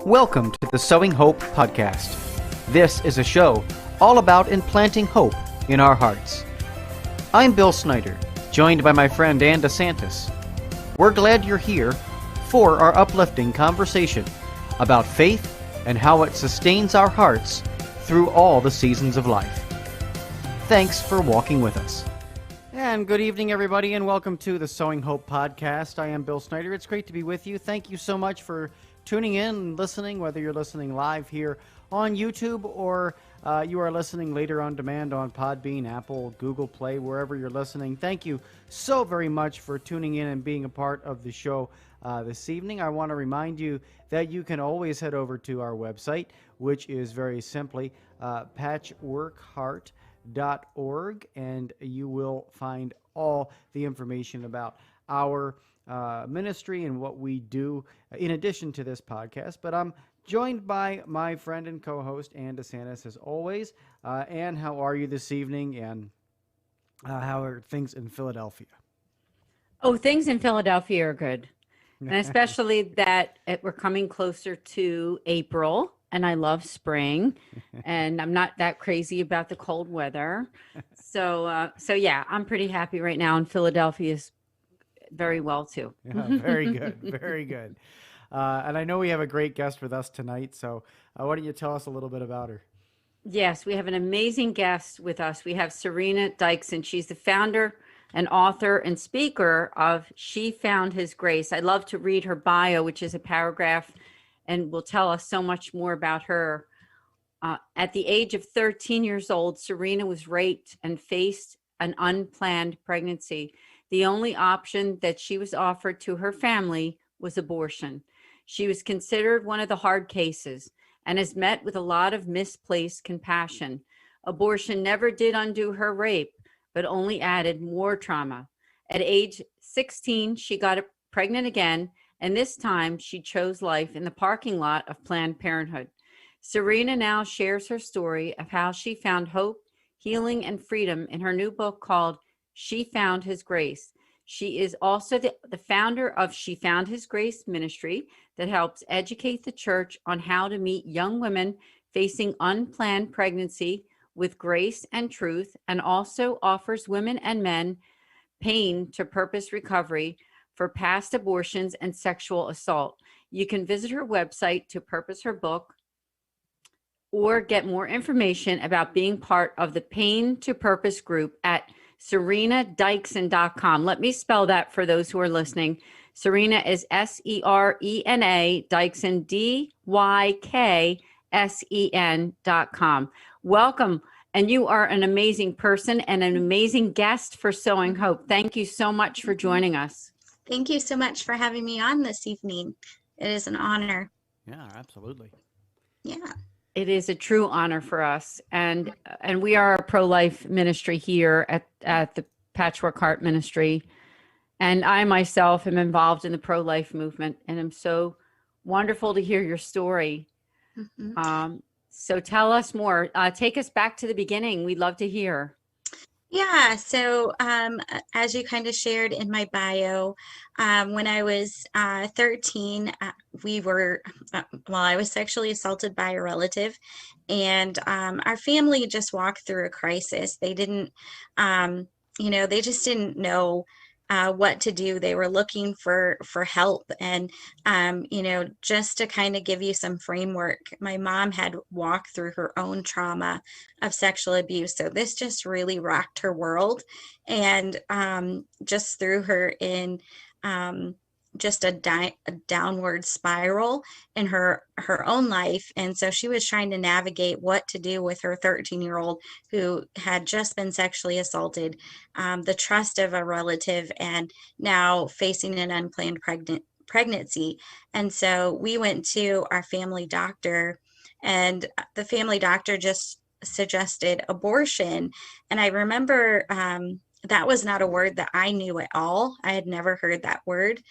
Welcome to the Sowing Hope podcast. This is a show all about implanting hope in our hearts. I'm Bill Snyder, joined by my friend Ann DeSantis. We're glad you're here for our uplifting conversation about faith and how it sustains our hearts through all the seasons of life. Thanks for walking with us. And good evening, everybody, and welcome to the Sowing Hope podcast. I am Bill Snyder. It's great to be with you. Thank you so much for tuning in and listening, whether you're listening live here on YouTube or you are listening later on demand on Podbean, Apple, Google Play, wherever you're listening. Thank you so very much for tuning in and being a part of the show this evening. I want to remind you that you can always head over to our website, which is very simply patchworkheart.org, and you will find all the information about our ministry and what we do in addition to this podcast. But I'm joined by my friend and co-host Ann DeSantis as always. Ann, how are you this evening, and how are things in Philadelphia? Oh, things in Philadelphia are good, and especially that we're coming closer to April, and I love spring, and I'm not that crazy about the cold weather. So yeah, I'm pretty happy right now, and Philadelphia's very well too. Yeah, very good, very good. And I know we have a great guest with us tonight, so why don't you tell us a little bit about her? Yes, we have an amazing guest with us. We have Serena Dykson. She's the founder and author and speaker of She Found His Grace. I love to read her bio, which is a paragraph, and will tell us so much more about her. At the age of 13 years old, Serena was raped and faced an unplanned pregnancy. The only option that she was offered to her family was abortion. She was considered one of the hard cases and is met with a lot of misplaced compassion. Abortion never did undo her rape, but only added more trauma. At age 16, she got pregnant again, and this time she chose life in the parking lot of Planned Parenthood. Serena now shares her story of how she found hope, healing, and freedom in her new book called She Found His Grace. She is also the founder of She Found His Grace Ministry that helps educate the church on how to meet young women facing unplanned pregnancy with grace and truth, and also offers women and men pain to purpose recovery for past abortions and sexual assault. You can visit her website to purchase her book or get more information about being part of the Pain to Purpose group at SerenaDykson.com. Let me spell that for those who are listening. Serena is SERENA, Dykson, DYKSEN.com. Welcome. And you are an amazing person and an amazing guest for Sowing Hope. Thank you so much for joining us. Thank you so much for having me on this evening. It is an honor. Yeah, absolutely. Yeah. It is a true honor for us. And we are a pro-life ministry here at the Patchwork Heart Ministry. And I myself am involved in the pro-life movement, and I'm so wonderful to hear your story. Mm-hmm. So tell us more. Take us back to the beginning. We'd love to hear. Yeah, so as you kind of shared in my bio, when I was 13, I was sexually assaulted by a relative, and our family just walked through a crisis. They didn't, they just didn't know what to do. They were looking for help. And, just to kind of give you some framework, my mom had walked through her own trauma of sexual abuse. So this just really rocked her world, and just threw her in just a downward spiral in her own life. And so she was trying to navigate what to do with her 13-year-old who had just been sexually assaulted, the trust of a relative, and now facing an unplanned pregnancy. And so we went to our family doctor, and the family doctor just suggested abortion. And I remember that was not a word that I knew at all. I had never heard that word.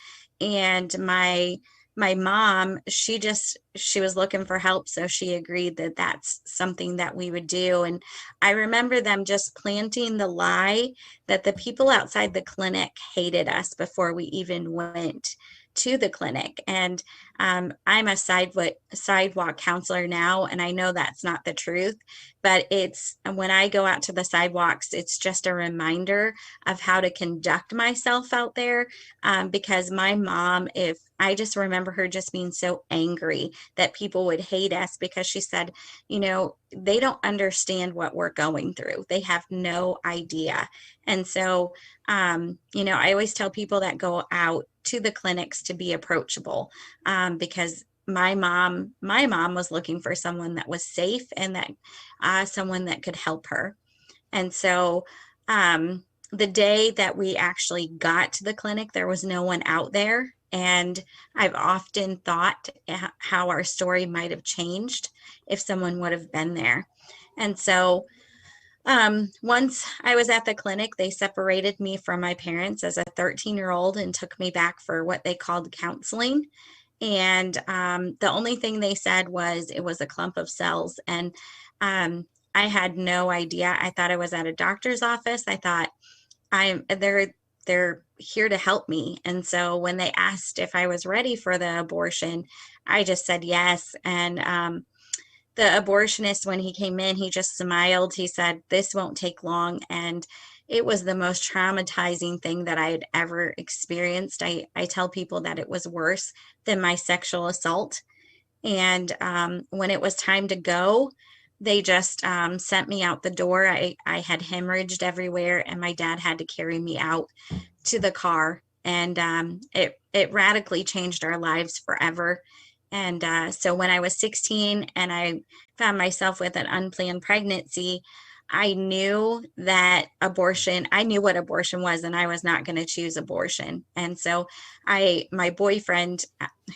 And my mom, she just she was looking for help, so she agreed that that's something that we would do. And I remember them just planting the lie that the people outside the clinic hated us before we even went to the clinic. And I'm a sidewalk counselor now, and I know that's not the truth, but it's when I go out to the sidewalks, it's just a reminder of how to conduct myself out there. Because my mom, if I just remember her just being so angry that people would hate us, because she said, they don't understand what we're going through. They have no idea. And so, I always tell people that go out to the clinics to be approachable, because my mom was looking for someone that was safe and that someone that could help her. And so, the day that we actually got to the clinic, there was no one out there. And I've often thought how our story might have changed if someone would have been there. And so, once I was at the clinic, they separated me from my parents as a 13-year-old and took me back for what they called counseling. And the only thing they said was it was a clump of cells. And I had no idea. I thought I was at a doctor's office. I thought they're here to help me. And so when they asked if I was ready for the abortion, I just said yes. And the abortionist, when he came in, he just smiled. He said, "This won't take long." And it was the most traumatizing thing that I had ever experienced. I tell people that it was worse than my sexual assault. And when it was time to go, they just sent me out the door. I had hemorrhaged everywhere, and my dad had to carry me out to the car. And it radically changed our lives forever. And so when I was 16 and I found myself with an unplanned pregnancy, I knew I knew what abortion was, and I was not going to choose abortion. And so my boyfriend,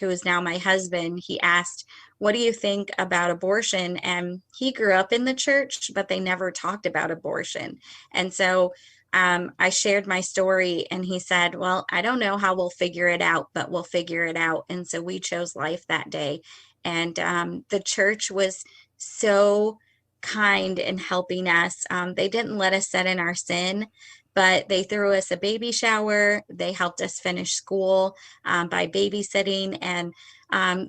who is now my husband, he asked, "What do you think about abortion?" And he grew up in the church, but they never talked about abortion. And so I shared my story, and he said, "Well, I don't know how we'll figure it out, but we'll figure it out." And so we chose life that day. And the church was so kind in helping us. They didn't let us sit in our sin, but they threw us a baby shower. They helped us finish school by babysitting. And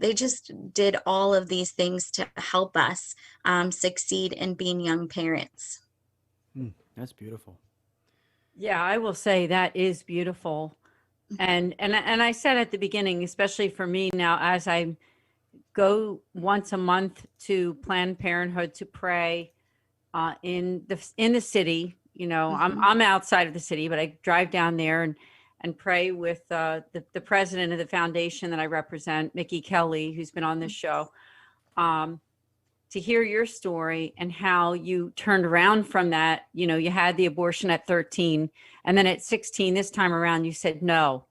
they just did all of these things to help us succeed in being young parents. That's beautiful. Yeah, I will say that is beautiful. And I said at the beginning, especially for me now, as I go once a month to Planned Parenthood to pray in the city. I'm outside of the city, but I drive down there and pray with the president of the foundation that I represent, Mickey Kelly, who's been on this show. To hear your story and how you turned around from that. You had the abortion at 13, and then at 16, this time around, you said, "No,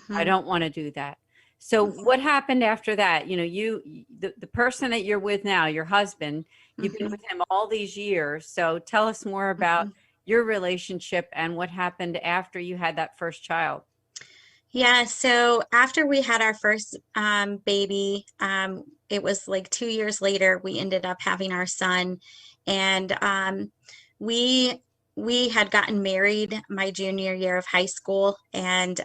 I don't want to do that." So what happened after that? The person that you're with now, your husband, you've been with him all these years. So tell us more about your relationship and what happened after you had that first child. Yeah, so after we had our first baby, it was like 2 years later, we ended up having our son. And we we had gotten married my junior year of high school. And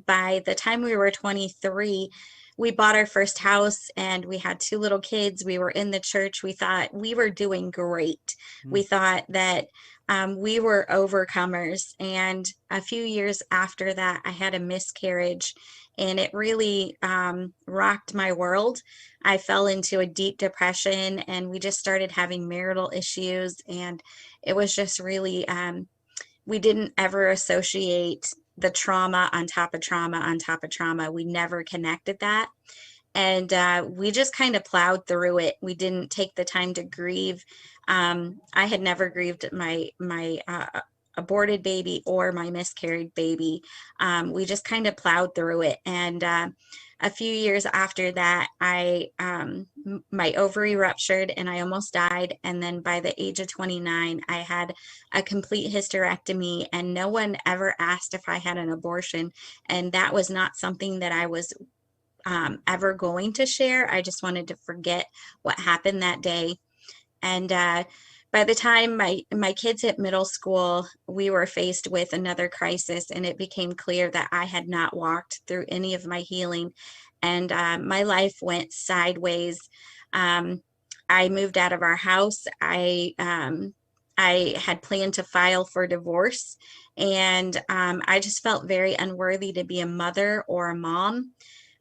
by the time we were 23, we bought our first house and we had two little kids. We were in the church. We thought we were doing great. We thought that we were overcomers. And a few years after that, I had a miscarriage, and it really rocked my world. I fell into a deep depression, and we just started having marital issues. And it was just really, we didn't ever associate the trauma on top of trauma on top of trauma. We never connected that. And we just kind of plowed through it. We didn't take the time to grieve. I had never grieved my aborted baby or my miscarried baby. We just kind of plowed through it. And a few years after that, my ovary ruptured and I almost died. And then by the age of 29, I had a complete hysterectomy, and no one ever asked if I had an abortion. And that was not something that I was ever going to share. I just wanted to forget what happened that day. And by the time my kids hit middle school, we were faced with another crisis, and it became clear that I had not walked through any of my healing, and my life went sideways. Um, I moved out of our house. I had planned to file for divorce, and I just felt very unworthy to be a mother or a mom,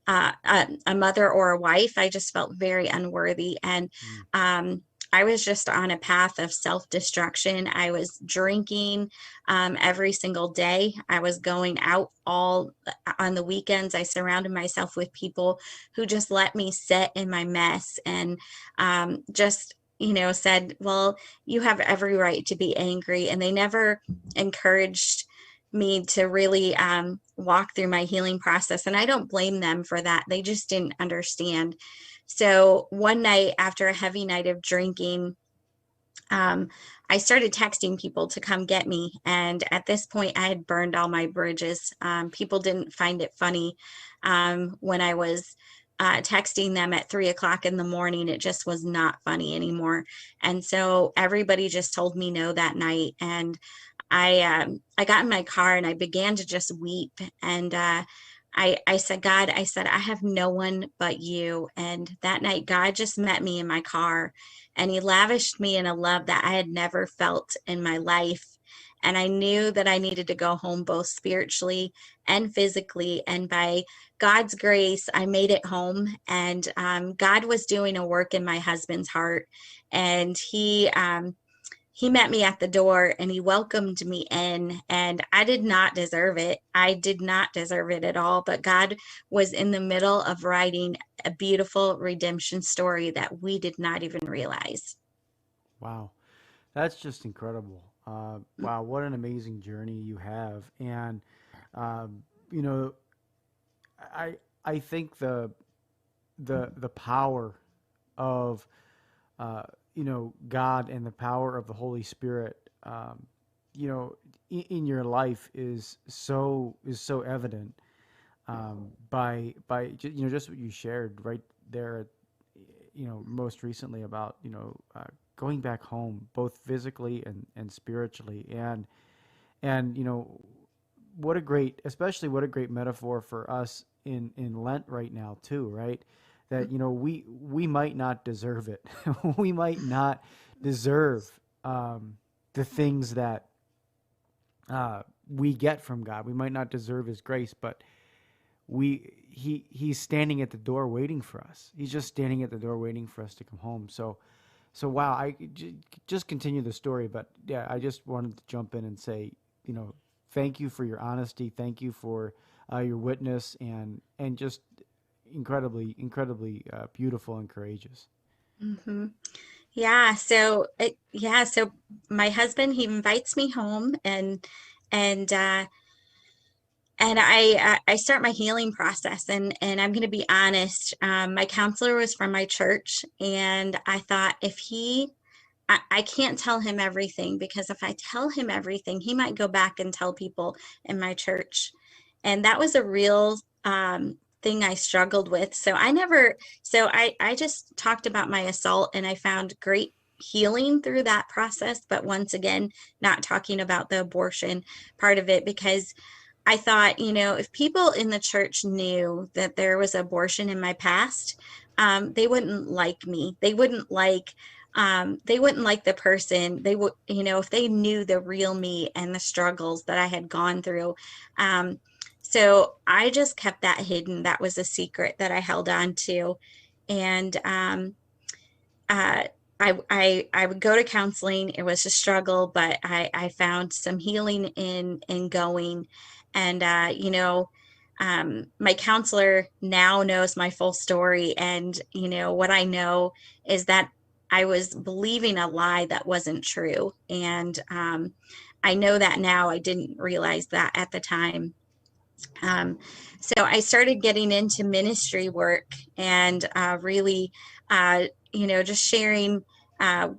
a mother or a wife. I just felt very unworthy. And Mm. I was just on a path of self-destruction. I was drinking every single day. I was going out all on the weekends. I surrounded myself with people who just let me sit in my mess and just, said, well, you have every right to be angry. And they never encouraged me to really walk through my healing process. And I don't blame them for that. They just didn't understand. So one night after a heavy night of drinking, um, I started texting people to come get me. And at this point, I had burned all my bridges. People didn't find it funny when I was texting them at 3 o'clock in the morning. It just was not funny anymore. And so everybody just told me no that night. And I got in my car and I began to just weep. And I said, God, I said, I have no one but you. And that night, God just met me in my car, and he lavished me in a love that I had never felt in my life. And I knew that I needed to go home both spiritually and physically. And by God's grace, I made it home. And God was doing a work in my husband's heart. And he met me at the door and he welcomed me in, and I did not deserve it. I did not deserve it at all, but God was in the middle of writing a beautiful redemption story that we did not even realize. Wow. That's just incredible. Wow, what an amazing journey you have. And, um, you know, I, I think the power of God and the power of the Holy Spirit, in your life is so evident, by just what you shared right there, most recently about going back home both physically and spiritually, and what a great metaphor for us in Lent right now too, right? That we might not deserve it. We might not deserve the things that we get from God. We might not deserve His grace, but he's standing at the door waiting for us. He's just standing at the door waiting for us to come home. So wow, just continue the story, but yeah, I just wanted to jump in and say, thank you for your honesty. Thank you for your witness, and just incredibly beautiful and courageous. Hmm. So my husband, he invites me home, and I start my healing process, and I'm going to be honest. My counselor was from my church, and I thought, I can't tell him everything, because if I tell him everything, he might go back and tell people in my church. And that was a real thing I struggled with. So I just talked about my assault, and I found great healing through that process. But once again, not talking about the abortion part of it, because I thought, if people in the church knew that there was abortion in my past, they wouldn't like me. They wouldn't like the person. They would, if they knew the real me and the struggles that I had gone through. Um, so I just kept that hidden. That was a secret that I held on to. And uh, I would go to counseling. It was a struggle, but I found some healing in going. And my counselor now knows my full story, and what I know is that I was believing a lie that wasn't true, and I know that now. I didn't realize that at the time. Um, so I started getting into ministry work, and really, just sharing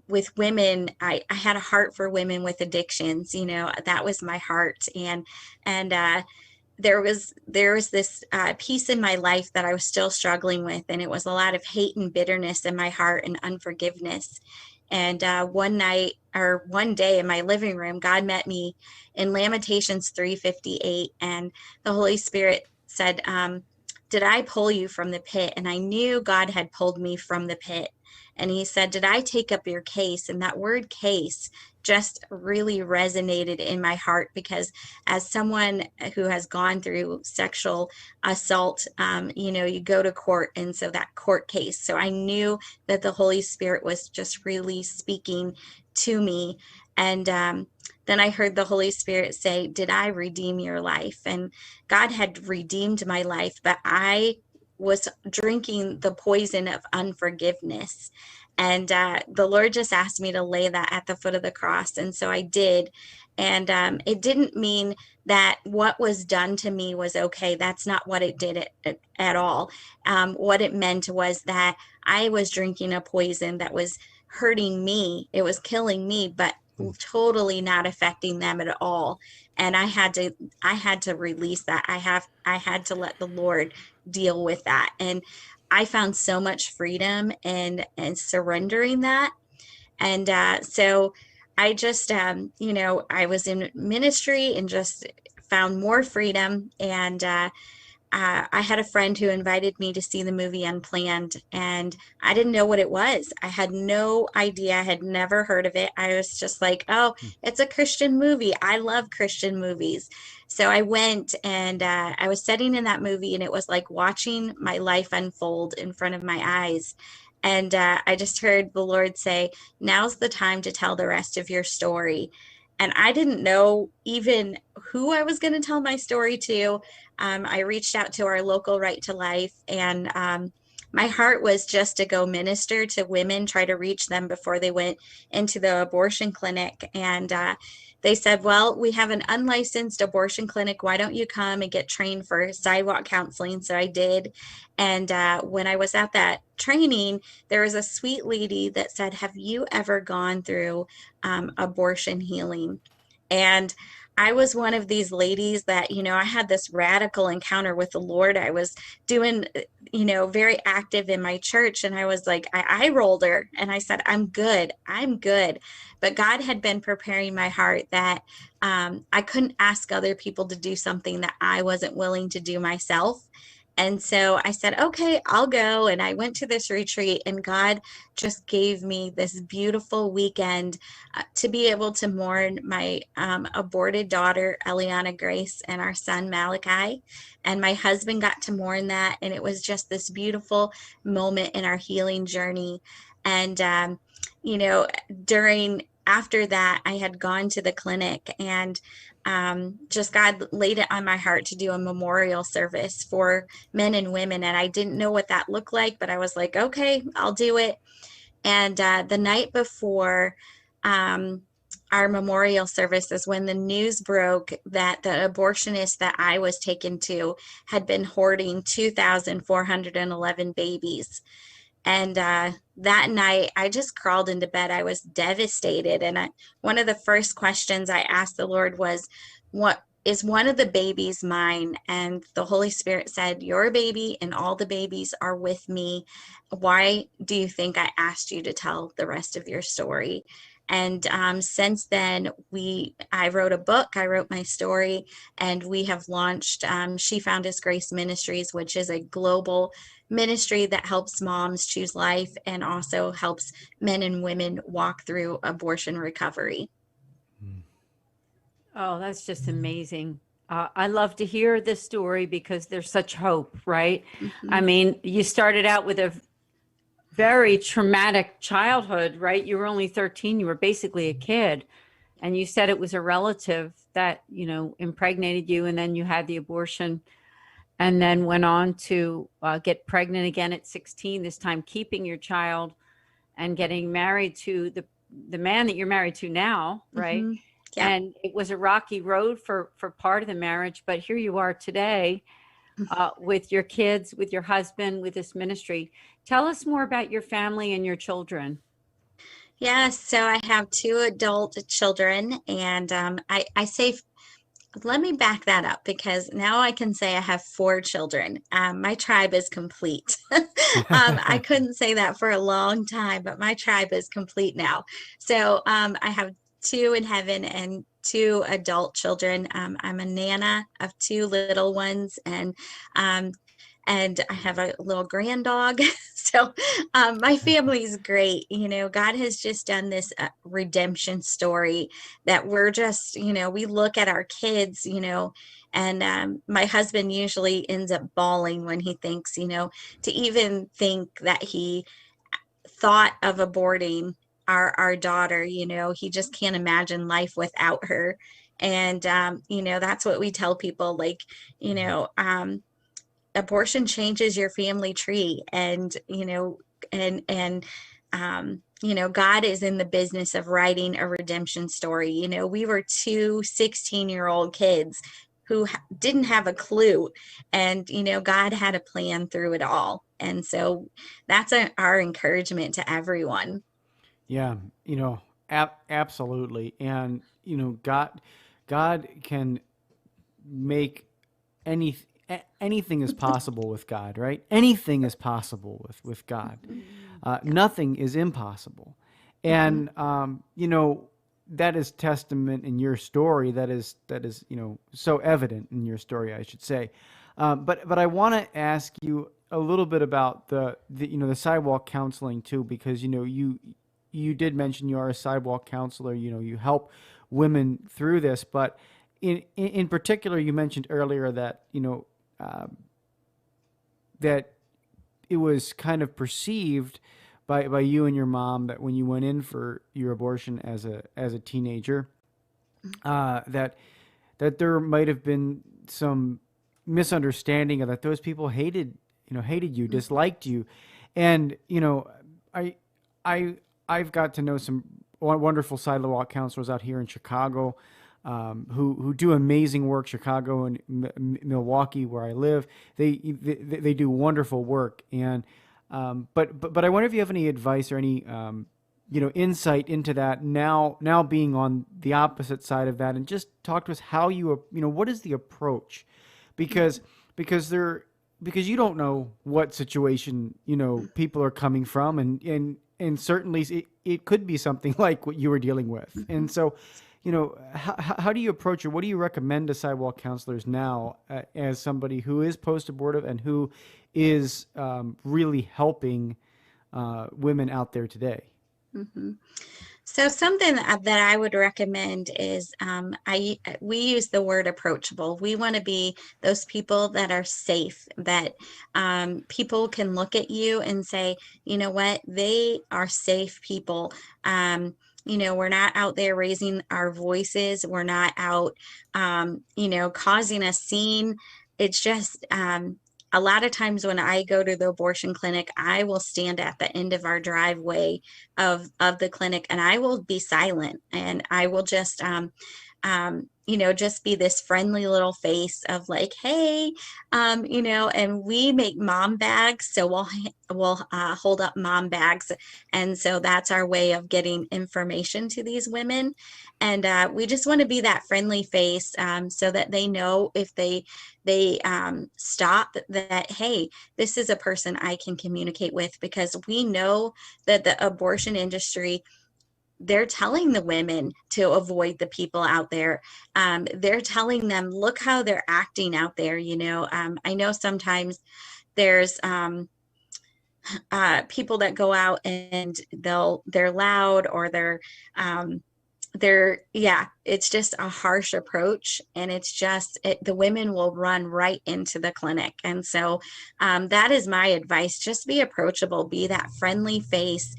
with women. I had a heart for women with addictions. That was my heart. And there was this piece in my life that I was still struggling with, and it was a lot of hate and bitterness in my heart and unforgiveness. And one day in my living room, God met me in Lamentations 3:58, and the Holy Spirit said, "Did I pull you from the pit?" And I knew God had pulled me from the pit. And He said, "Did I take up your case?" And that word "case" just really resonated in my heart, because as someone who has gone through sexual assault, you go to court, and so that court case. So I knew that the Holy Spirit was just really speaking to me. And then I heard the Holy Spirit say, "Did I redeem your life?" And God had redeemed my life, but I was drinking the poison of unforgiveness. And the Lord just asked me to lay that at the foot of the cross. And so I did. And it didn't mean that what was done to me was okay. That's not what it did at all. What it meant was that I was drinking a poison that was hurting me. It was killing me, but totally not affecting them at all. And I had to release that. I had to let the Lord deal with that. And I found so much freedom and surrendering that. And so I just, I was in ministry and just found more freedom. And I had a friend who invited me to see the movie Unplanned, and I didn't know what it was. I had no idea. I had never heard of it. I was just like, oh, it's a Christian movie. I love Christian movies. So I went, and I was sitting in that movie, and it was like watching my life unfold in front of my eyes. And I just heard the Lord say, "Now's the time to tell the rest of your story." And I didn't know even who I was going to tell my story to. I reached out to our local Right to Life, and my heart was just to go minister to women, try to reach them before they went into the abortion clinic. And they said, "Well, we have an unlicensed abortion clinic. Why don't you come and get trained for sidewalk counseling?" So I did. And when I was at that training, there was a sweet lady that said, "Have you ever gone through abortion healing?" And I was one of these ladies that, I had this radical encounter with the Lord. I was doing, very active in my church. And I was like, I rolled her and I said, "I'm good. I'm good." But God had been preparing my heart that I couldn't ask other people to do something that I wasn't willing to do myself. And so I said, "Okay, I'll go." And I went to this retreat, and God just gave me this beautiful weekend to be able to mourn my aborted daughter, Eliana Grace, and our son, Malachi. And my husband got to mourn that. And it was just this beautiful moment in our healing journey. And, after that, I had gone to the clinic, and just God laid it on my heart to do a memorial service for men and women. And I didn't know what that looked like, but I was like, "Okay, I'll do it." And the night before our memorial service is when the news broke that the abortionist that I was taken to had been hoarding 2,411 babies. And that night, I just crawled into bed. I was devastated. And one of the first questions I asked the Lord was, "What is one of the babies mine?" And the Holy Spirit said, "Your baby and all the babies are with me. Why do you think I asked you to tell the rest of your story?" And since then, I wrote a book, I wrote my story, and we have launched She Found His Grace Ministries, which is a global ministry that helps moms choose life and also helps men and women walk through abortion recovery. Oh, that's just amazing. I love to hear this story because there's such hope, right? I Mhm. mean, you started out with a very traumatic childhood, right? You were only 13, you were basically a kid. And you said it was a relative that, impregnated you, and then you had the abortion, and then went on to get pregnant again at 16, this time keeping your child and getting married to the man that you're married to now, right? Mhm. Yeah. And it was a rocky road for part of the marriage, but here you are today with your kids, with your husband, with this ministry. Tell us more about your family and your children. Yeah, so I have two adult children, and I say Let me back that up because now I can say I have 4 children. My tribe is complete. I couldn't say that for a long time, but my tribe is complete now. So I have 2 in heaven and 2 adult children. I'm a nana of 2 little ones, um, and I have a little grand dog. So my family's great. God has just done this redemption story that we're just, we look at our kids, and my husband usually ends up bawling when he thinks, to even think that he thought of aborting our daughter. He just can't imagine life without her. And that's what we tell people, like, abortion changes your family tree. And God is in the business of writing a redemption story. We were 2 16-year-old kids who didn't have a clue, and God had a plan through it all. And so that's our encouragement to everyone. Yeah, absolutely. And God can make any anything is possible with God, right? Anything is possible with God. Nothing is impossible. Mhm. And that is testament in your story. That is so evident in your story, I should say. But I want to ask you a little bit about the sidewalk counseling too, because you did mention you are a sidewalk counselor. You help women through this, but in particular, you mentioned earlier that uh, that it was kind of perceived by you and your mom that when you went in for your abortion as a teenager, that there might have been some misunderstanding, or that those people hated you, disliked you. And I I I've got to know some wonderful sidewalk counselors out here in Chicago, who do amazing work. Chicago and Milwaukee, where I live, they do wonderful work. And but I wonder if you have any advice or any insight into that, now being on the opposite side of that, and just talk to us how what is the approach, because because there because you don't know what situation people are coming from, and certainly it could be something like what you were dealing with. And so how do you approach it? What do you recommend to sidewalk counselors now, as somebody who is post-abortive and who is really helping women out there today? Mhm. So something that I would recommend is we use the word approachable. We want to be those people that are safe, that people can look at you and say, you know what, they are safe people. We're not out there raising our voices. We're not out, causing a scene. It's just a lot of times when I go to the abortion clinic, I will stand at the end of our driveway of the clinic, and I will be silent, and I will just just be this friendly little face of like, hey, and we make mom bags, so we'll hold up mom bags, and so that's our way of getting information to these women. And we just want to be that friendly face, so that they know if they stop, that hey, this is a person I can communicate with, because we know that the abortion industry, they're telling the women to avoid the people out there. They're telling them, look how they're acting out there. I know sometimes there's people that go out and they're loud, or um, yeah, it's just a harsh approach, and it's just the women will run right into the clinic. And so that is my advice: just be approachable, be that friendly face.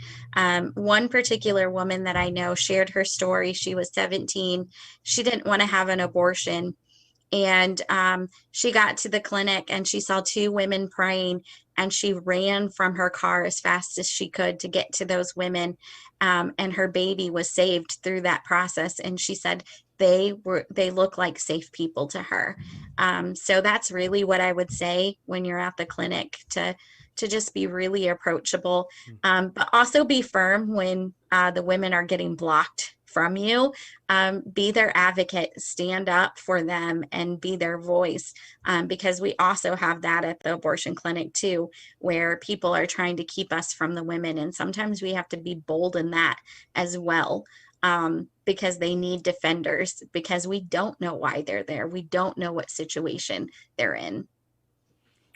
One particular woman that I know shared her story. She was 17. She didn't want to have an abortion, and she got to the clinic and she saw 2 women praying, and she ran from her car as fast as she could to get to those women. And her baby was saved through that process. And she said they look like safe people to her. So that's really what I would say when you're at the clinic, to just be really approachable, but also be firm when the women are getting blocked from you, be their advocate, stand up for them and be their voice. Because we also have that at the abortion clinic too, where people are trying to keep us from the women. And sometimes we have to be bold in that as well. Because they need defenders, because we don't know why they're there. We don't know what situation they're in.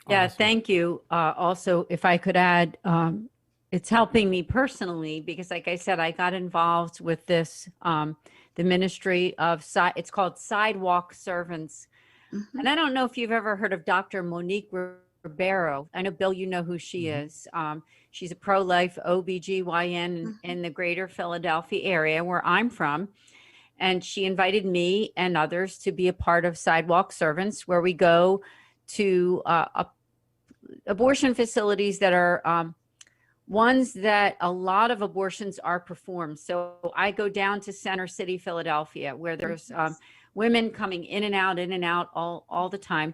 Yeah, Awesome. thank you. Also, if I could add, it's helping me personally because, like I said, I got involved with this, the ministry of, it's called Sidewalk Servants. Mm-hmm. And I don't know if you've ever heard of Dr. Monique Ribeiro. I know, Bill, you know who she is. She's a pro-life OBGYN in the greater Philadelphia area where I'm from. And she invited me and others to be a part of Sidewalk Servants, where we go to abortion facilities that are ones that a lot of abortions are performed. So I go down to Center City, Philadelphia, where there's women coming in and out all the time.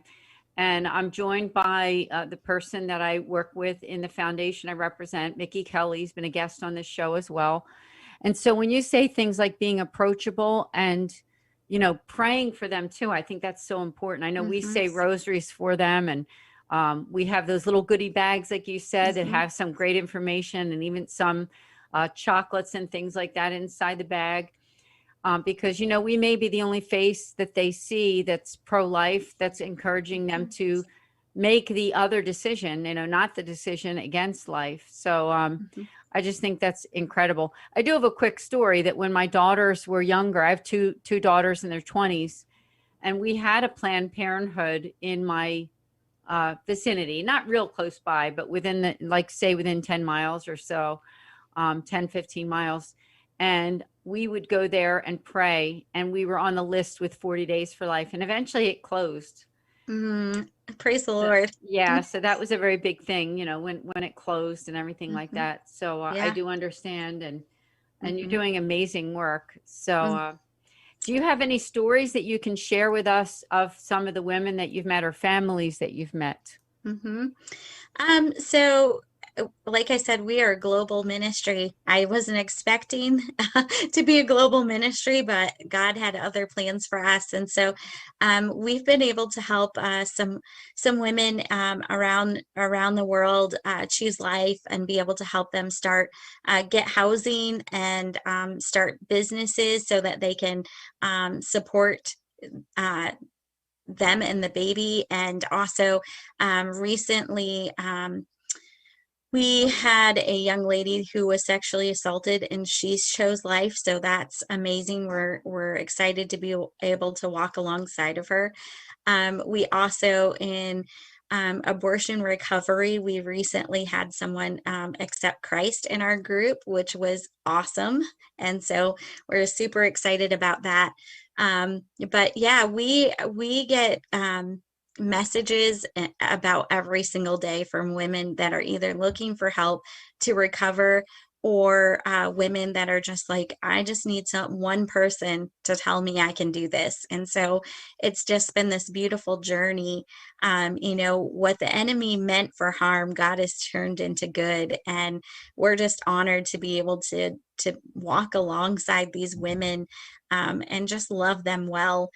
And I'm joined by the person that I work with in the foundation I represent, Mickey Kelly. He's been a guest on this show as well. And so when you say things like being approachable and, you know, praying for them too, I think that's so important. I know we say rosaries for them, and we have those little goodie bags, like you said, that have some great information and even some chocolates and things like that inside the bag. Because, you know, we may be the only face that they see that's pro-life, that's encouraging them to make the other decision, you know, not the decision against life. So I just think that's incredible. I do have a quick story that when my daughters were younger, I have two daughters in their 20s, and we had a Planned Parenthood in my vicinity, not real close by, but within the, like, say within 10 miles or so, 10, 15 miles. And we would go there and pray. And we were on the list with 40 Days for Life. And eventually it closed. Praise the Lord. Yeah. So that was a very big thing, you know, when it closed and everything like that. So I do understand. And you're doing amazing work. So do you have any stories that you can share with us of some of the women that you've met or families that you've met? So like I said, we are a global ministry. I wasn't expecting to be a global ministry, but God had other plans for us. And so we've been able to help some women around the world choose life and be able to help them start get housing and start businesses so that they can support them and the baby. And also recently we had a young lady who was sexually assaulted and she chose life. So that's amazing. We're excited to be able to walk alongside of her. We also, in abortion recovery, we recently had someone accept Christ in our group, which was awesome. And so we're super excited about that. But yeah, we get messages about every single day from women that are either looking for help to recover or women that are just like, I just need one person to tell me I can do this. And so it's just been this beautiful journey. You know, what the enemy meant for harm, God has turned into good. And we're just honored to be able to walk alongside these women and just love them well.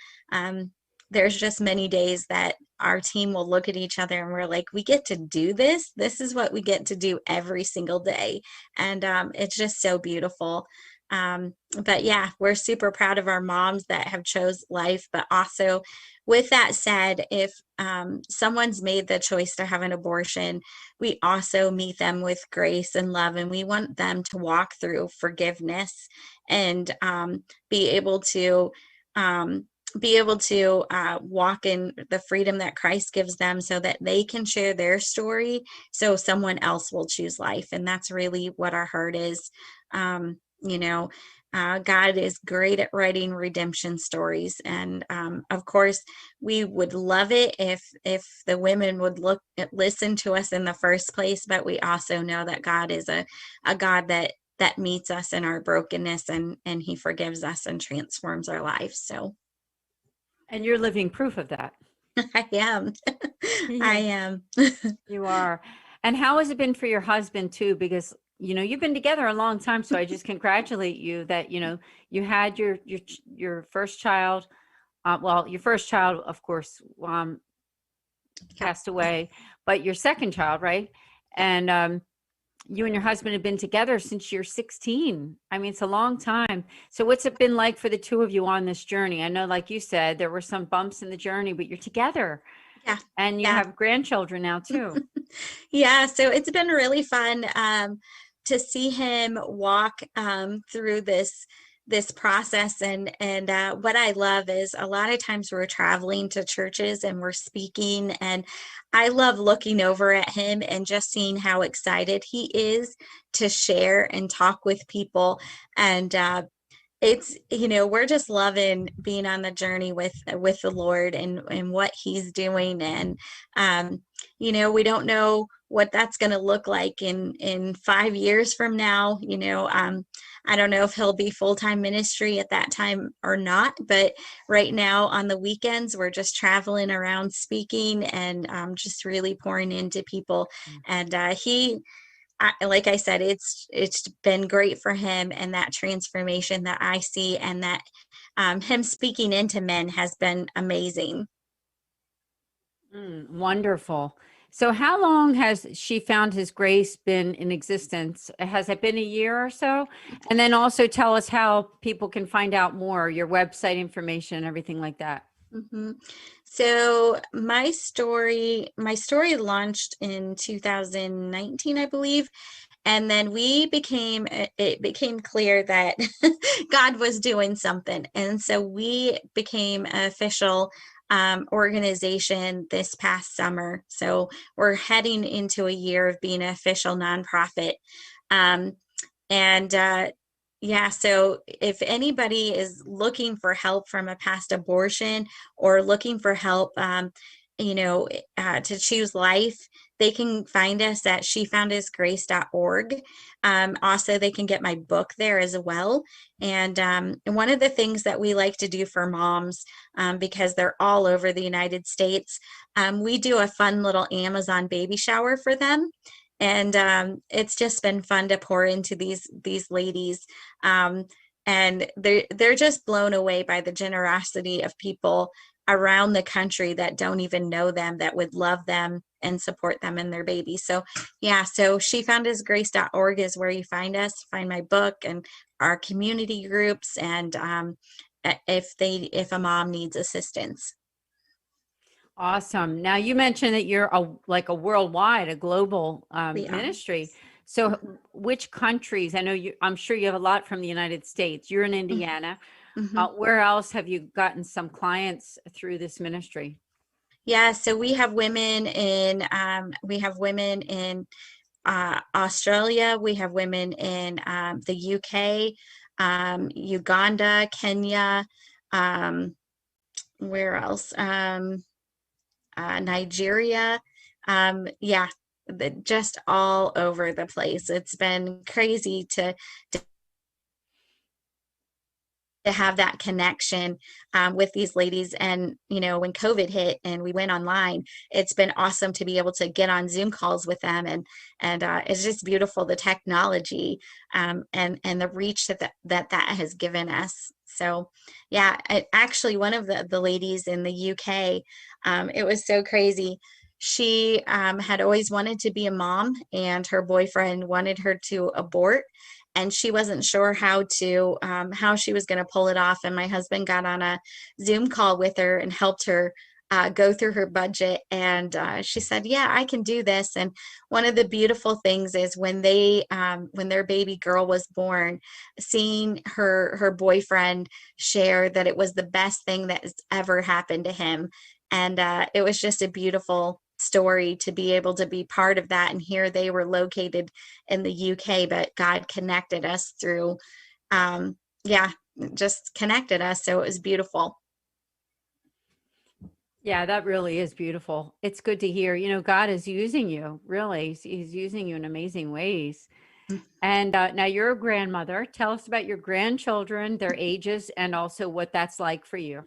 There's just many days that our team will look at each other and we're like, we get to do this. This is what we get to do every single day. And it's just so beautiful. But yeah, we're super proud of our moms that have chose life. But also with that said, if someone's made the choice to have an abortion, we also meet them with grace and love. And we want them to walk through forgiveness and be able to walk in the freedom that Christ gives them so that they can share their story so someone else will choose life. And that's really what our heart is. You know, God is great at writing redemption stories. And of course, we would love it if the women would listen to us in the first place. But we also know that God is a God that meets us in our brokenness and he forgives us and transforms our lives. So. And you're living proof of that. I am. I am. You are. And how has it been for your husband too? Because you've been together a long time, so I just congratulate you that, you had your first child. Well, your first child, of course, Yeah. passed away, but your second child, right? And you and your husband have been together since you're 16. I mean, it's a long time. So what's it been like for the two of you on this journey? I know, like you said, there were some bumps in the journey, but you're together Yeah. and you Yeah. have grandchildren now too. Yeah, so it's been really fun to see him walk through this process, and what I love is a lot of times we're traveling to churches and we're speaking, and I love looking over at him and just seeing how excited he is to share and talk with people. And it's, we're just loving being on the journey with the Lord and what he's doing. And we don't know what that's going to look like in 5 years from now. I don't know if he'll be full-time ministry at that time or not, but right now on the weekends we're just traveling around speaking and just really pouring into people. And like I said, it's been great for him, and that transformation that I see, and that him speaking into men has been amazing. Wonderful. So how long has She Found His Grace been in existence? Has it been a year or so? And then also tell us how people can find out more, your website information, everything like that. hmm So my story launched in 2019, I believe. And then it became clear that God was doing something. And so we became an official organization this past summer. So we're heading into a year of being an official nonprofit. Um, and yeah, so if anybody is looking for help from a past abortion or looking for help, to choose life, they can find us at shefoundhisgrace.org. Also, they can get my book there as well. And one of the things that we like to do for moms, because they're all over the United States, we do a fun little Amazon baby shower for them. And it's just been fun to pour into these ladies. Um, and they're just blown away by the generosity of people around the country that don't even know them, that would love them and support them and their baby. So yeah, so shefoundhisgrace.org is where you find my book and our community groups, and if a mom needs assistance. Awesome. Now you mentioned that you're like a worldwide, a global We are. ministry. So which countries? I'm sure you have a lot from the United States. You're in Indiana. Mm-hmm. Where else have you gotten some clients through this ministry? Yeah, so we have women in Australia. We have women in the UK, Uganda, Kenya. Um, where else? Nigeria. Yeah, just all over the place. It's been crazy to have that connection with these ladies. And, when COVID hit and we went online, it's been awesome to be able to get on Zoom calls with them. And it's just beautiful, the technology and the reach that has given us. So, yeah, actually, one of the ladies in the UK, it was so crazy. She had always wanted to be a mom, and her boyfriend wanted her to abort, and she wasn't sure how she was going to pull it off. And my husband got on a Zoom call with her and helped her go through her budget. And she said, "Yeah, I can do this." And one of the beautiful things is when their baby girl was born, seeing her boyfriend share that it was the best thing that has ever happened to him. And it was just a beautiful story to be able to be part of that. And here they were located in the UK, but God connected us through, yeah, just connected us. So it was beautiful. Yeah, that really is beautiful. It's good to hear. God is using you, really. He's using you in amazing ways. And now you're a grandmother. Tell us about your grandchildren, their ages, and also what that's like for you.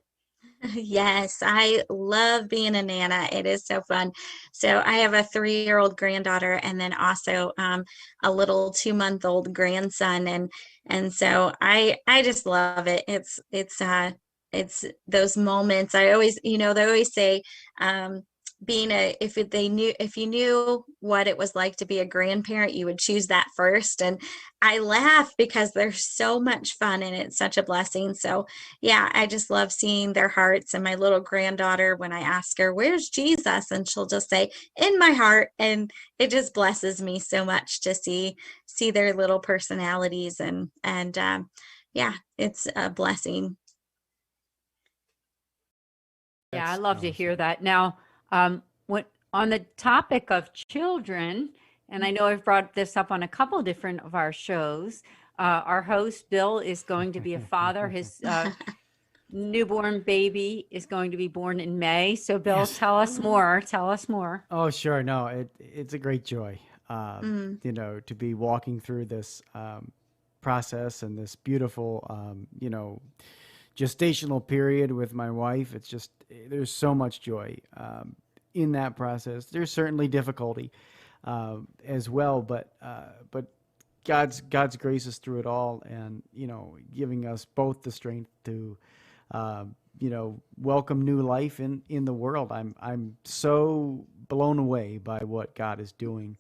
Yes, I love being a nana. It is so fun. So I have a 3-year-old granddaughter, and then also a little 2-month-old grandson, and so I just love it. It's those moments. I always, they always say, being a if you knew what it was like to be a grandparent, you would choose that first. And I laugh because they're so much fun and it's such a blessing. So yeah, I just love seeing their hearts. And my little granddaughter, when I ask her, "Where's Jesus?" and she'll just say, "In my heart." And it just blesses me so much to see their little personalities, and yeah, it's a blessing. Yeah, I That's love to hear awesome. that. Now, when on the topic of children, and I know I've brought this up on a couple different of our shows, our host Bill is going to be a father. His newborn baby is going to be born in May. So, Bill, Yes. tell us more. Tell us more. Oh, sure. No, it's a great joy, Mm, to be walking through this process and this beautiful, gestational period with my wife. It's just, there's so much joy in that process. There's certainly difficulty as well, but God's grace is through it all, and giving us both the strength to welcome new life in the world. I'm so blown away by what God is doing,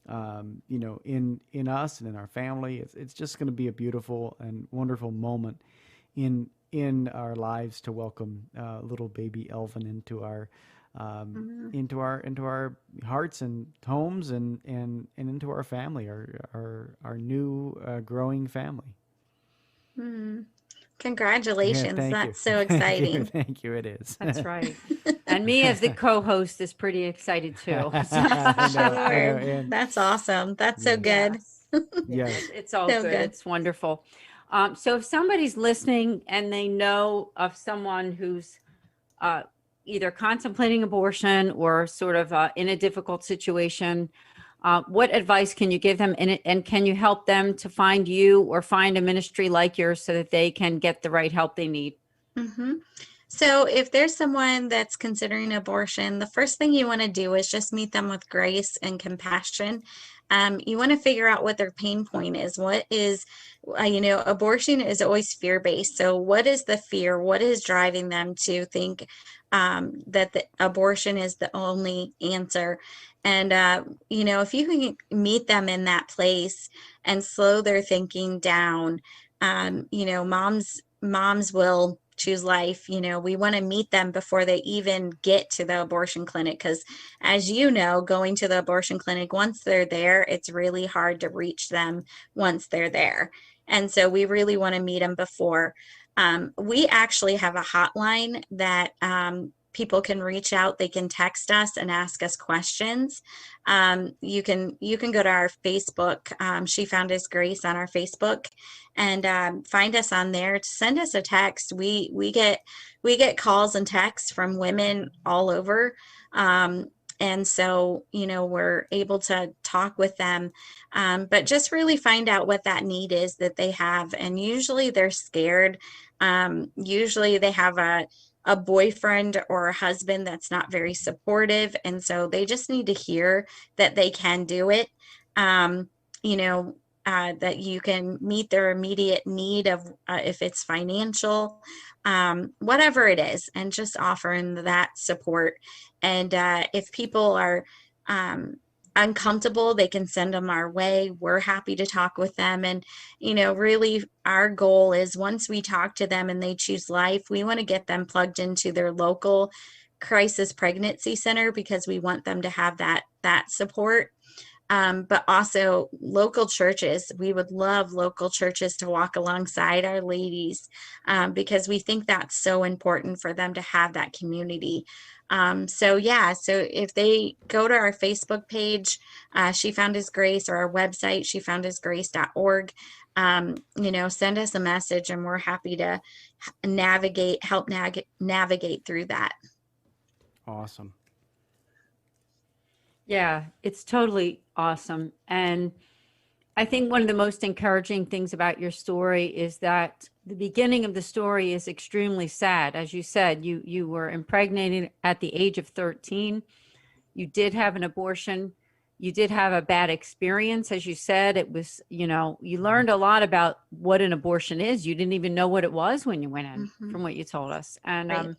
in us and in our family. It's just going to be a beautiful and wonderful moment in our lives to welcome little baby Elvin mm, into our hearts and homes, and into our family, our new growing family. mm. Yeah, Congratulations. thank you. That's so Thank you. exciting. Thank you. It is. That's right. And me as the co-host is pretty excited too. I know. I know. Sure. And That's awesome. That's so yes, good. Yes. yes. It's all So good. good. It's wonderful. So if somebody's listening and they know of someone who's uh, either contemplating abortion or sort of in a difficult situation, what advice can you give them? And can you help them to find you or find a ministry like yours so that they can get the right help they need? Hmm. So, if there's someone that's considering abortion, the first thing you want to do is just meet them with grace and compassion. You want to figure out what their pain point is. What is, abortion is always fear based. So, what is the fear? What is driving them to think that the abortion is the only answer? And, if you can meet them in that place and slow their thinking down, moms will choose life. We want to meet them before they even get to the abortion clinic, because as you know, going to the abortion clinic, once they're there, it's really hard to reach them once they're there. And so we really want to meet them before. We actually have a hotline that people can reach out. They can text us and ask us questions. You can go to our Facebook. She Found His Grace on our Facebook, and find us on there. Send us a text. We get calls and texts from women all over. And so, we're able to talk with them, but just really find out what that need is that they have. And usually they're scared. Usually they have a boyfriend or a husband that's not very supportive. And so they just need to hear that they can do it. Um, you know, that you can meet their immediate need of, if it's financial, whatever it is, and just offering that support. And if people are um, uncomfortable, they can send them our way. We're happy to talk with them. And, really our goal is, once we talk to them and they choose life, we want to get them plugged into their local crisis pregnancy center, because we want them to have that support. But also local churches. We would love local churches to walk alongside our ladies, because we think that's so important for them to have that community. So yeah, so if they go to our Facebook page, She Found His Grace, or our website, shefoundhisgrace.org, send us a message, and we're happy to help navigate through that. Awesome. Yeah, it's totally awesome. And I think one of the most encouraging things about your story is that the beginning of the story is extremely sad. As you said, you were impregnated at the age of 13. You did have an abortion. You did have a bad experience. As you said, it was, you learned a lot about what an abortion is. You didn't even know what it was when you went in, Mm-hmm. from what you told us. Right.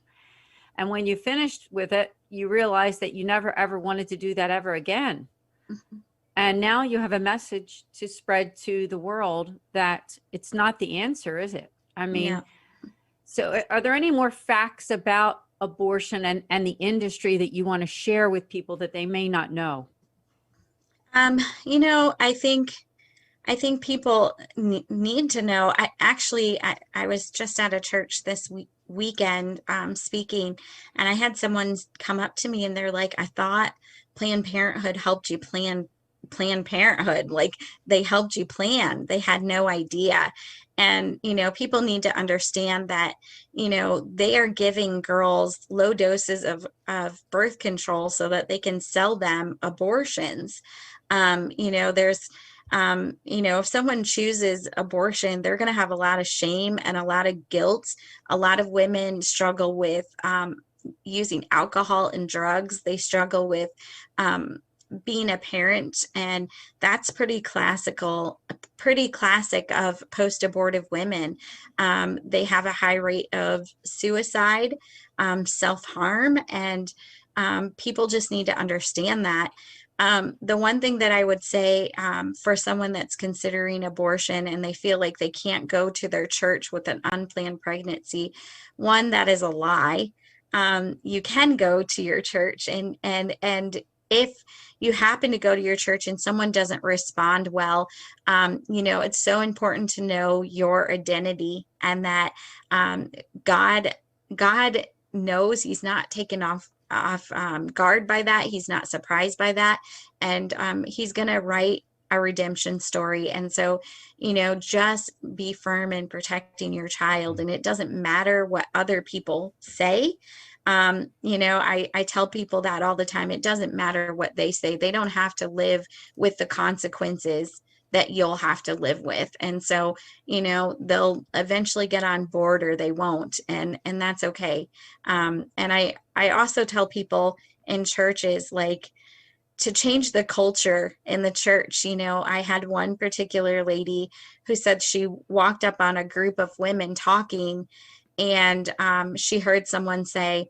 And when you finished with it, you realized that you never ever wanted to do that ever again. Mm-hmm. And now you have a message to spread to the world that it's not the answer, is it? I mean, Yeah. so are there any more facts about abortion and the industry that you want to share with people that they may not know? I think people need to know. I was just at a church this weekend speaking, and I had someone come up to me and they're like, I thought Planned Parenthood helped you plan Planned Parenthood. Like they helped you plan. They had no idea. And, people need to understand that, they are giving girls low doses of birth control so that they can sell them abortions. There's if someone chooses abortion, they're going to have a lot of shame and a lot of guilt. A lot of women struggle with using alcohol and drugs. They struggle with being a parent, and that's pretty classic of post-abortive women. They have a high rate of suicide, self-harm, and people just need to understand that. The one thing that I would say for someone that's considering abortion and they feel like they can't go to their church with an unplanned pregnancy, one, that is a lie. You can go to your church, and if you happen to go to your church and someone doesn't respond well, it's so important to know your identity, and that God knows. He's not taken off guard by that. He's not surprised by that. And he's going to write a redemption story. And so, just be firm in protecting your child. And it doesn't matter what other people say. I tell people that all the time. It doesn't matter what they say. They don't have to live with the consequences that you'll have to live with. And so, they'll eventually get on board or they won't. And that's okay. And I also tell people in churches, like, to change the culture in the church. I had one particular lady who said she walked up on a group of women talking, and she heard someone say,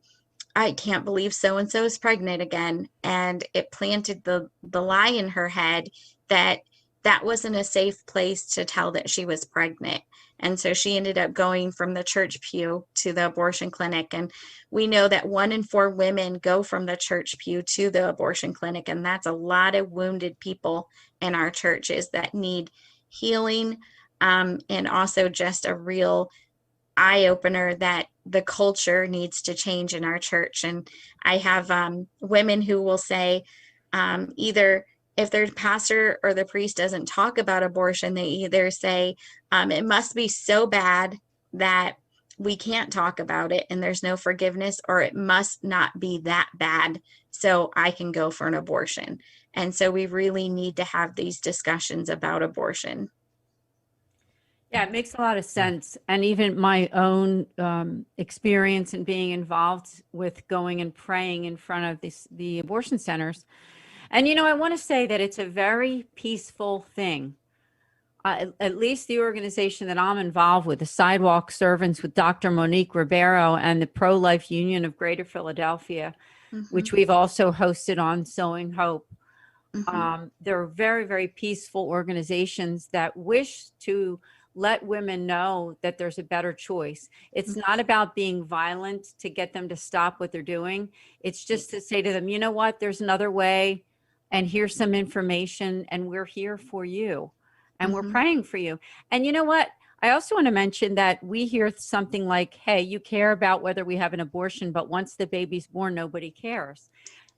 I can't believe so and so is pregnant again. And it planted the lie in her head that that wasn't a safe place to tell that she was pregnant. And so she ended up going from the church pew to the abortion clinic. And we know that 1 in 4 women go from the church pew to the abortion clinic. And that's a lot of wounded people in our churches that need healing, and also just a real eye opener that the culture needs to change in our church. And I have women who will say, either if their pastor or the priest doesn't talk about abortion, they either say, it must be so bad that we can't talk about it and there's no forgiveness, or it must not be that bad so I can go for an abortion. And so we really need to have these discussions about abortion. Yeah, it makes a lot of sense. And even my own experience in being involved with going and praying in front of the abortion centers. And, I want to say that it's a very peaceful thing. At least the organization that I'm involved with, the Sidewalk Servants with Dr. Monique Ribeiro and the Pro-Life Union of Greater Philadelphia, Mm-hmm. which we've also hosted on Sowing Hope. Mm-hmm. They're very, very peaceful organizations that wish to let women know that there's a better choice. It's not about being violent to get them to stop what they're doing. It's just to say to them, you know what, there's another way, and here's some information, and we're here for you, and we're praying for you. And you know what? I also want to mention that we hear something like, hey, you care about whether we have an abortion, but once the baby's born, nobody cares.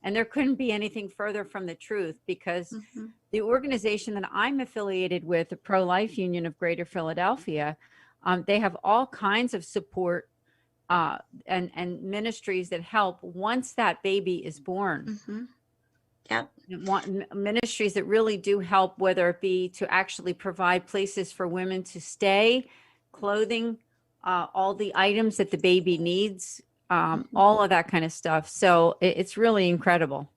And there couldn't be anything further from the truth, because the organization that I'm affiliated with, the Pro-Life Union of Greater Philadelphia, they have all kinds of support and ministries that help once that baby is born. Yep. Ministries that really do help, whether it be to actually provide places for women to stay, clothing, all the items that the baby needs, all of that kind of stuff. So it's really incredible.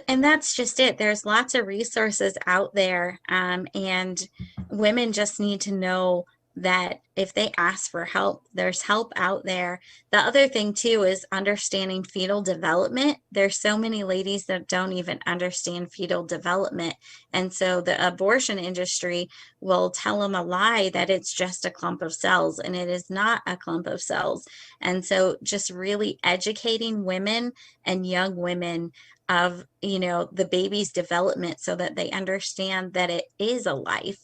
And that's just it. There's lots of resources out there, and women just need to know that if they ask for help, there's help out there. The other thing too is understanding fetal development. There's so many ladies that don't even understand fetal development, and so the abortion industry will tell them a lie that it's just a clump of cells, and it is not a clump of cells. And so just really educating women and young women of, the baby's development so that they understand that it is a life.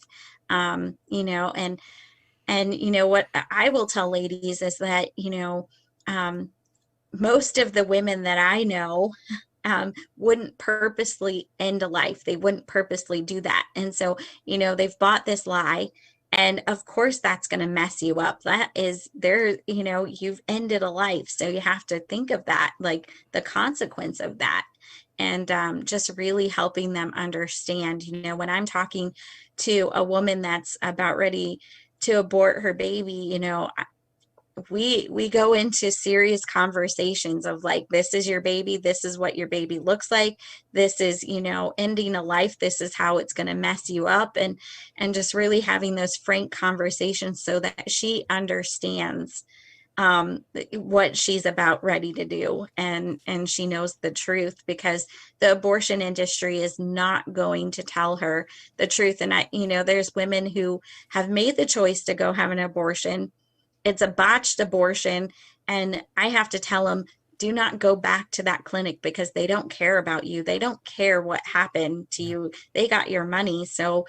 And what I will tell ladies is that, um, most of the women that I know wouldn't purposely end a life. They wouldn't purposely do that. And so, they've bought this lie. And of course, that's going to mess you up. That is there, you've ended a life. So you have to think of that, like the consequence of that. And just really helping them understand, when I'm talking to a woman that's about ready to abort her baby, we go into serious conversations of like, this is your baby, this is what your baby looks like, this is, ending a life, this is how it's going to mess you up, and just really having those frank conversations so that she understands what she's about ready to do, and she knows the truth, because the abortion industry is not going to tell her the truth. And there's women who have made the choice to go have an abortion. It's a botched abortion, and I have to tell them, do not go back to that clinic, because they don't care about you. They don't care what happened to you. They got your money. So,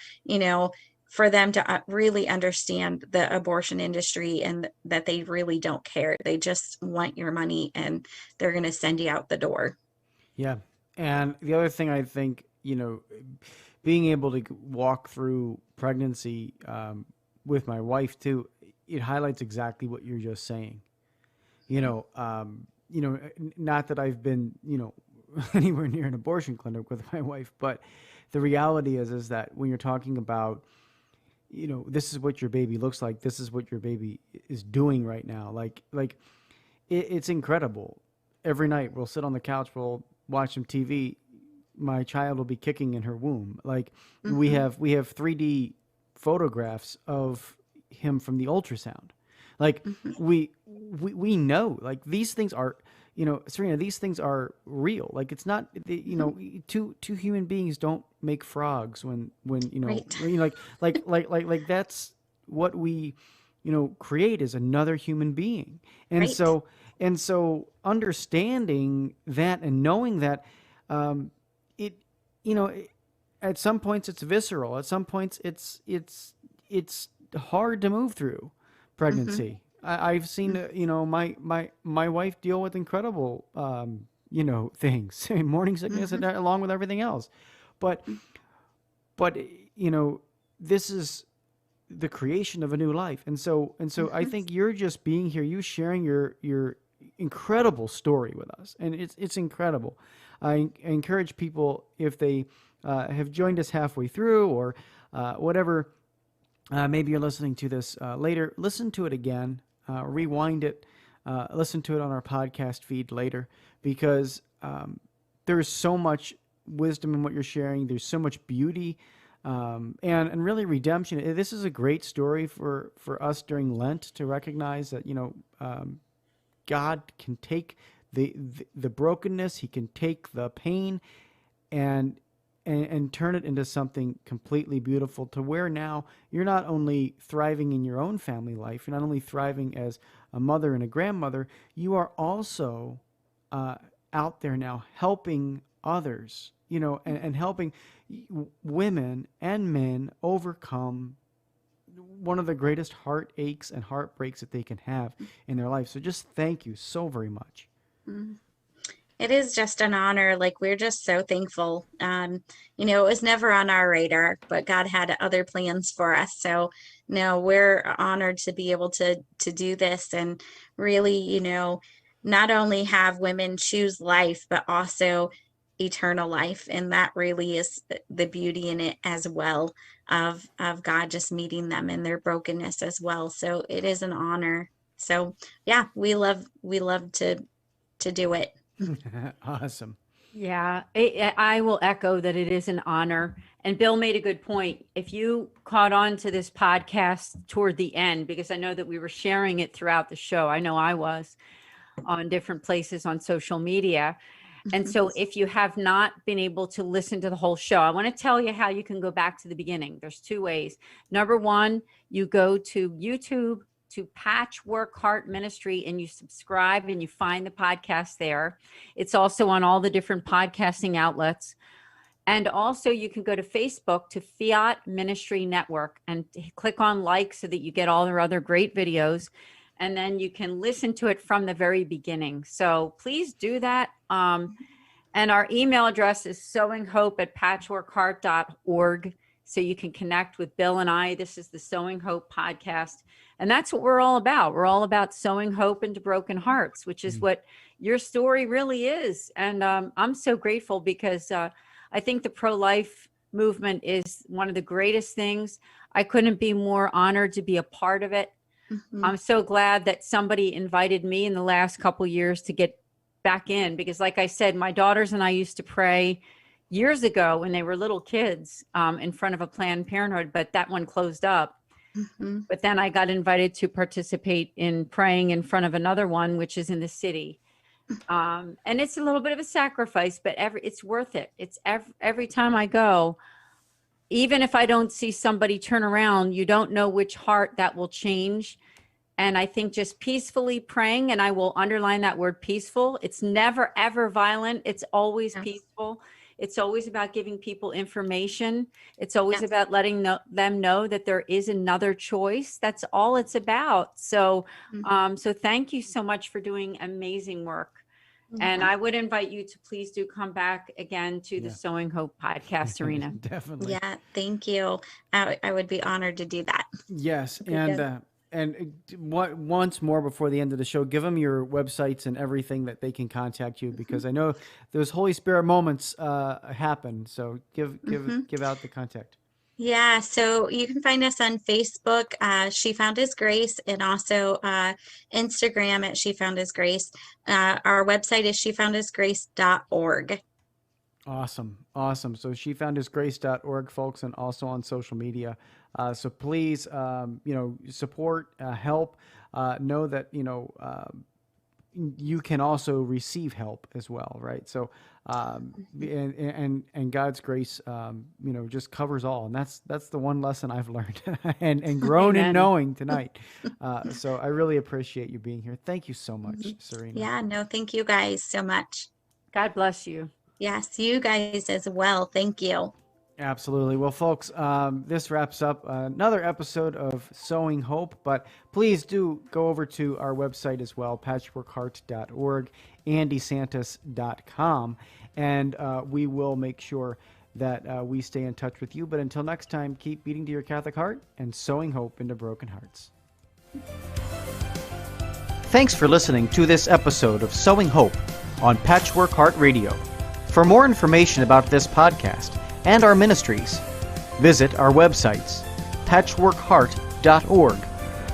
for them to really understand the abortion industry, and that they really don't care. They just want your money, and they're going to send you out the door. Yeah. And the other thing I think, being able to walk through pregnancy with my wife too, it highlights exactly what you're just saying. Not that I've been, anywhere near an abortion clinic with my wife, but the reality is that when you're talking about, this is what your baby looks like, this is what your baby is doing right now. It's incredible. Every night we'll sit on the couch, we'll watch some TV. My child will be kicking in her womb. Mm-hmm. We have 3D photographs of him from the ultrasound. Mm-hmm. We know, these things are, Serena, these things are real. It's not, Mm-hmm. two human beings don't make frogs when Right. that's what we, create is another human being. And Right. so understanding that and knowing that, it, you know, at some points it's visceral. At some points it's hard to move through Mm-hmm. pregnancy. I've seen, my wife deal with incredible, things, morning sickness, Mm-hmm. and along with everything else. But, but, this is the creation of a new life. And so I Mm-hmm. think you're just being here, you sharing your incredible story with us, and it's incredible. I encourage people, if they have joined us halfway through, or whatever, maybe you're listening to this later, listen to it again, rewind it, listen to it on our podcast feed later, because there is so much wisdom in what you're sharing. There's so much beauty, and really redemption. This is a great story for us during Lent, to recognize that God can take the brokenness, He can take the pain, and and turn it into something completely beautiful, to where now you're not only thriving in your own family life, you're not only thriving as a mother and a grandmother, you are also uh, out there now helping others, and helping women and men overcome one of the greatest heartaches and heartbreaks that they can have in their life. So just thank you so very much. Mm-hmm. It is just an honor. Like, we're just so thankful. It was never on our radar, but God had other plans for us. So no, we're honored to be able to do this, and really, not only have women choose life, but also eternal life. And that really is the beauty in it as well, of God just meeting them in their brokenness as well. So it is an honor. So yeah, we love to do it. Awesome. Yeah, I will echo that it is an honor. And Bill made a good point. If you caught on to this podcast toward the end, because I know that we were sharing it throughout the show, I know I was on different places on social media. And so if you have not been able to listen to the whole show, I want to tell you how you can go back to the beginning. There's two ways. Number one, you go to YouTube to Patchwork Heart Ministry and you subscribe and you find the podcast there. It's also on all the different podcasting outlets. And also you can go to Facebook to Fiat Ministry Network and click on like so that you get all their other great videos. And then you can listen to it from the very beginning. So please do that. And our email address is sowinghope@patchworkheart.org. So you can connect with Bill and I. This is the Sowing Hope podcast. And that's what we're all about. We're all about sowing hope into broken hearts, which is what your story really is. And I'm so grateful because I think the pro-life movement is one of the greatest things. I couldn't be more honored to be a part of it. I'm so glad that somebody invited me in the last couple years to get back in, because like I said, my daughters and I used to pray years ago when they were little kids in front of a Planned Parenthood, but that one closed up. But then I got invited to participate in praying in front of another one, which is in the city. And it's a little bit of a sacrifice, but it's worth it. It's every time I go, even if I don't see somebody turn around, you don't know which heart that will change. And I think just peacefully praying, and I will underline that word peaceful. It's never, ever violent. It's always peaceful. It's always about giving people information. It's always about letting them know that there is another choice. That's all it's about. So, so thank you so much for doing amazing work. And I would invite you to please do come back again to the Sowing Hope podcast, Serena. Definitely. Yeah, thank you. I would be honored to do that. Yes. And once more before the end of the show, give them your websites and everything that they can contact you, because I know those Holy Spirit moments happen. So give out the contact. Yeah, so you can find us on Facebook, She Found His Grace, and also Instagram at She Found His Grace. Our website is shefoundhisgrace.org. Awesome. So shefoundhisgrace.org, folks, and also on social media. So please, support, help, know that, you can also receive help as well, right? So, and God's grace, just covers all, and that's the one lesson I've learned and grown in knowing tonight. So I really appreciate you being here. Thank you so much, Serena. Yeah, no, thank you guys so much. God bless you. Yes, you guys as well. Thank you. Absolutely. Well, folks, this wraps up another episode of Sowing Hope, but please do go over to our website as well, patchworkheart.org, andysantis.com, and we will make sure that we stay in touch with you. But until next time, keep beating to your Catholic heart and sowing hope into broken hearts. Thanks for listening to this episode of Sowing Hope on Patchwork Heart Radio. For more information about this podcast and our ministries, visit our websites, patchworkheart.org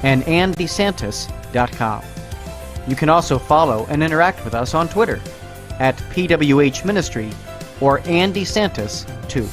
and andysantis.com. You can also follow and interact with us on Twitter at PWH Ministry or Andy Santis 2.